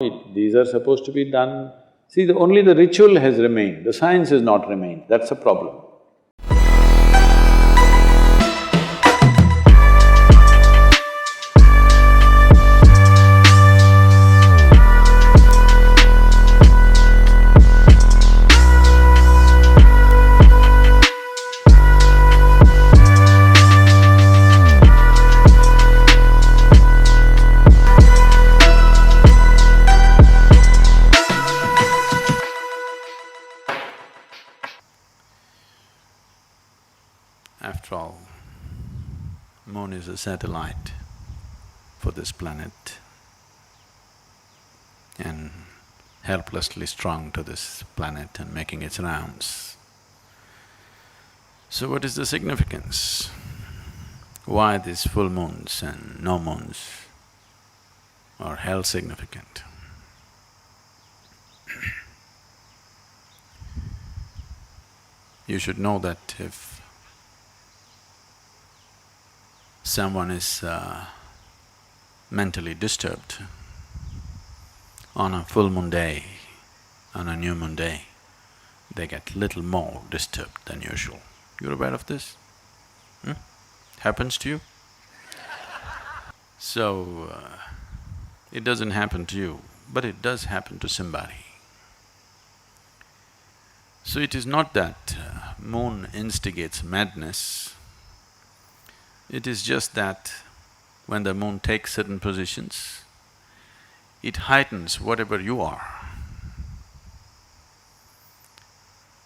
These are supposed to be done. See, only the ritual has remained, the science has not remained, that's the problem. After all, moon is a satellite for this planet and helplessly strung to this planet and making its rounds. So what is the significance? Why these full moons and no moons are held significant? You should know that if someone is mentally disturbed on a full moon day, on a new moon day, they get little more disturbed than usual. You're aware of this? Happens to you? So, it doesn't happen to you, but it does happen to somebody. So it is not that moon instigates madness, it is just that when the moon takes certain positions, it heightens whatever you are.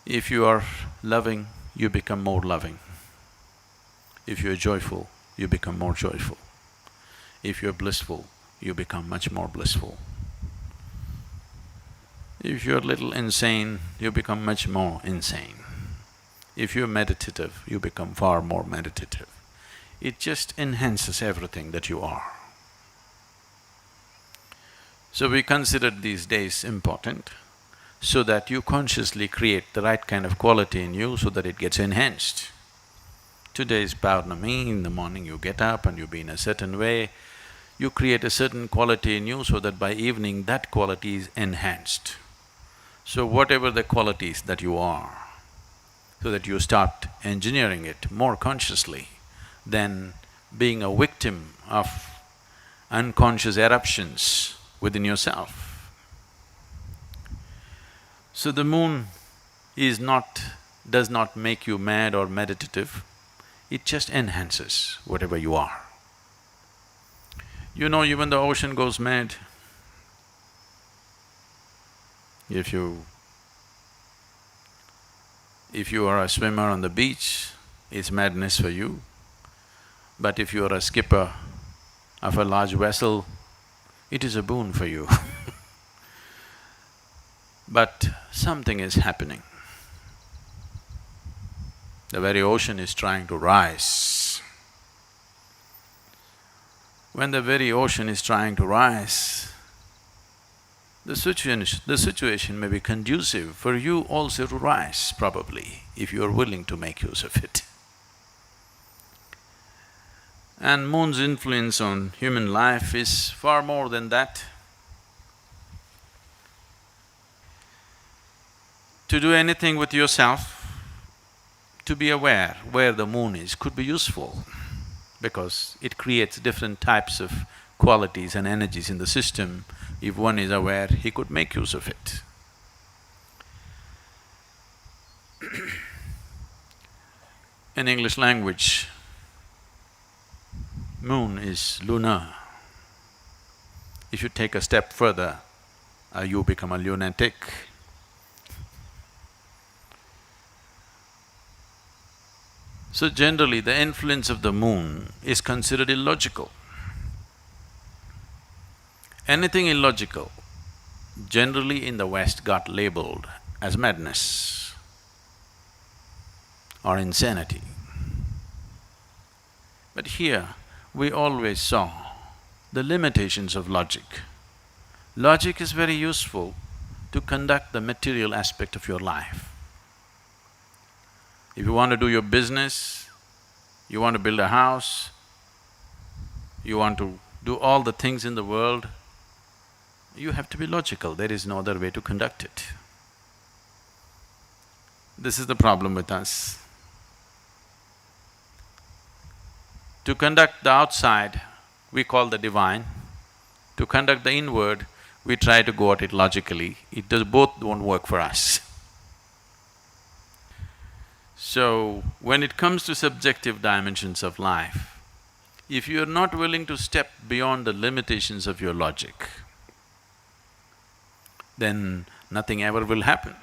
If you are loving, you become more loving. If you are joyful, you become more joyful. If you are blissful, you become much more blissful. If you're a little insane, you become much more insane. If you're meditative, you become far more meditative. It just enhances everything that you are. So we considered these days important so that you consciously create the right kind of quality in you so that it gets enhanced. Today is Purnima, in the morning you get up and you be in a certain way, you create a certain quality in you so that by evening that quality is enhanced. So whatever the qualities that you are, so that you start engineering it more consciously than being a victim of unconscious eruptions within yourself. So the moon does not make you mad or meditative, it just enhances whatever you are. You know, even the ocean goes mad. If you are a swimmer on the beach, it's madness for you. But if you are a skipper of a large vessel, it is a boon for you. But something is happening. The very ocean is trying to rise. When the very ocean is trying to rise, the situation may be conducive for you also to rise, probably, if you are willing to make use of it. And moon's influence on human life is far more than that. To do anything with yourself, to be aware where the moon is could be useful because it creates different types of qualities and energies in the system. If one is aware, he could make use of it. In English language, moon is lunar. If you take a step further, you become a lunatic. So generally, the influence of the moon is considered illogical. Anything illogical, generally in the West got labeled as madness or insanity. But here, we always saw the limitations of logic. Logic is very useful to conduct the material aspect of your life. If you want to do your business, you want to build a house, you want to do all the things in the world, You have to be logical, there is no other way to conduct it. This is the problem with us. To conduct the outside, we call the divine. To conduct the inward, we try to go at it logically. Both won't work for us. So, when it comes to subjective dimensions of life, if you are not willing to step beyond the limitations of your logic, then nothing ever will happen.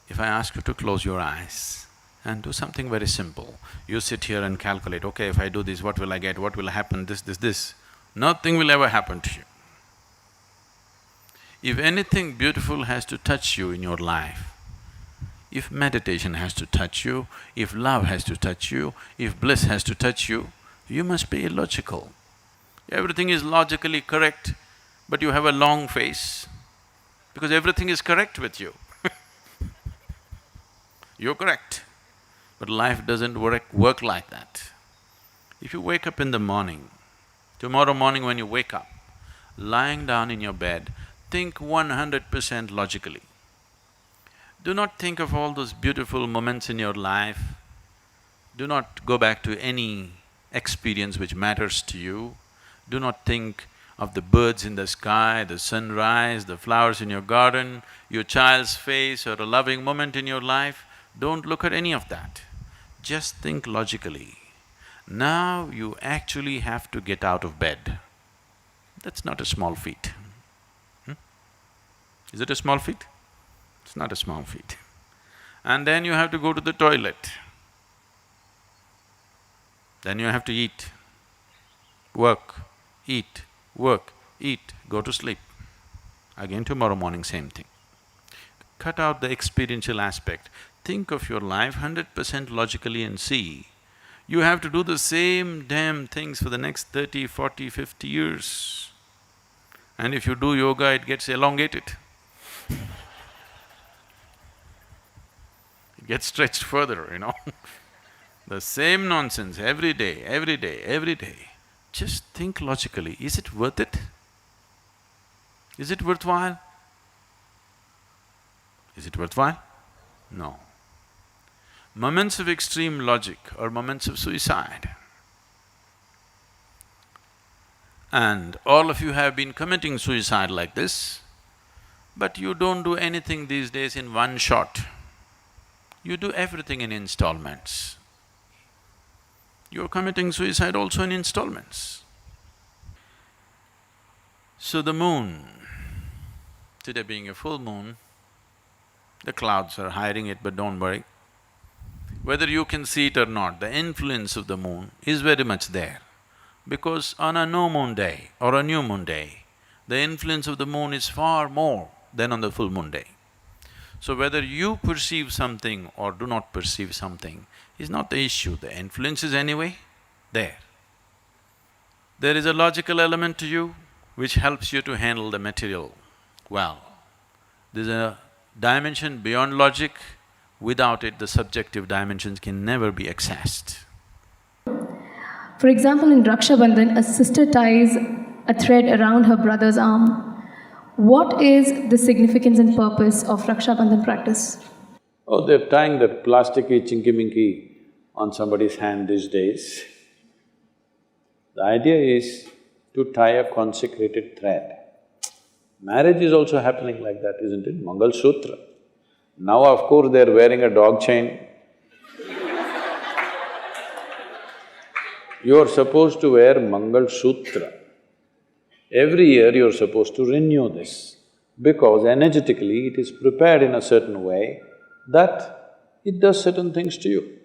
If I ask you to close your eyes and do something very simple, you sit here and calculate, okay, if I do this, what will I get, what will happen, this, nothing will ever happen to you. If anything beautiful has to touch you in your life, if meditation has to touch you, if love has to touch you, if bliss has to touch you, you must be illogical. Everything is logically correct, but you have a long face because everything is correct with you. You're correct, but life doesn't work like that. If you wake up in the morning, tomorrow morning when you wake up, lying down in your bed, think 100% logically. Do not think of all those beautiful moments in your life. Do not go back to any experience which matters to you. Do not think of the birds in the sky, the sunrise, the flowers in your garden, your child's face or a loving moment in your life. Don't look at any of that. Just think logically. Now you actually have to get out of bed. That's not a small feat. Is it a small feat? It's not a small feat. And then you have to go to the toilet. Then you have to eat, work, eat, go to sleep. Again tomorrow morning, same thing. Cut out the experiential aspect. Think of your life 100% logically and see, you have to do the same damn things for the next 30, 40, 50 years. And if you do yoga, it gets elongated. It gets stretched further, you know. The same nonsense every day, every day, every day. Just think logically, is it worth it? Is it worthwhile? Is it worthwhile? No. Moments of extreme logic are moments of suicide. And all of you have been committing suicide like this, but you don't do anything these days in one shot. You do everything in installments. You're committing suicide also in installments. So the moon, today being a full moon, the clouds are hiding it, but don't worry. Whether you can see it or not, the influence of the moon is very much there. Because on a no moon day or a new moon day, the influence of the moon is far more than on the full moon day. So whether you perceive something or do not perceive something is not the issue, the influence is anyway there. There is a logical element to you which helps you to handle the material well. There's a dimension beyond logic, without it the subjective dimensions can never be accessed. For example, in Rakshabandhan, a sister ties a thread around her brother's arm. What is the significance and purpose of Rakshabandhan practice? Oh, they're tying that plasticky chinky-minky on somebody's hand these days. The idea is to tie a consecrated thread. Marriage is also happening like that, isn't it? Mangal Sutra. Now, of course, they're wearing a dog chain. You're supposed to wear Mangal Sutra. Every year you're supposed to renew this, because energetically it is prepared in a certain way that it does certain things to you.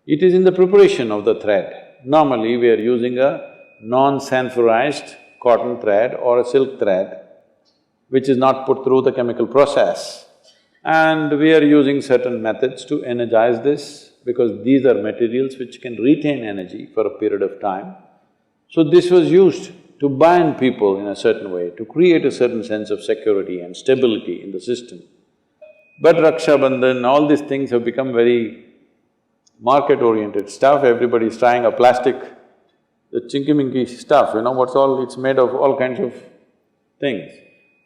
It is in the preparation of the thread. Normally we are using a non-sanforized cotton thread or a silk thread, which is not put through the chemical process. And we are using certain methods to energize this, because these are materials which can retain energy for a period of time. So this was used to bind people in a certain way, to create a certain sense of security and stability in the system. But Rakshabandhan, all these things have become very market-oriented stuff. Everybody is trying a plastic the chinky-minky stuff, what's all… it's made of all kinds of things.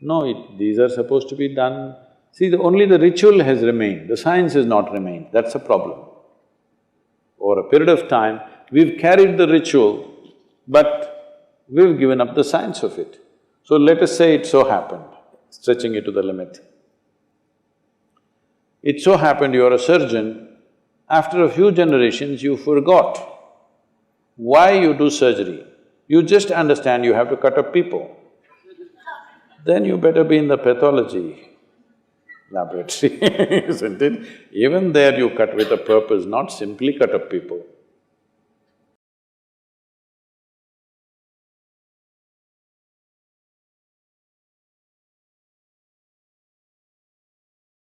No, these are supposed to be done… See, only the ritual has remained, the science has not remained, that's the problem. Over a period of time, we've carried the ritual, but we've given up the science of it. So let us say it so happened, stretching it to the limit. It so happened you're a surgeon, after a few generations you forgot why you do surgery. You just understand you have to cut up people. Then you better be in the pathology laboratory, isn't it? Even there you cut with a purpose, not simply cut up people.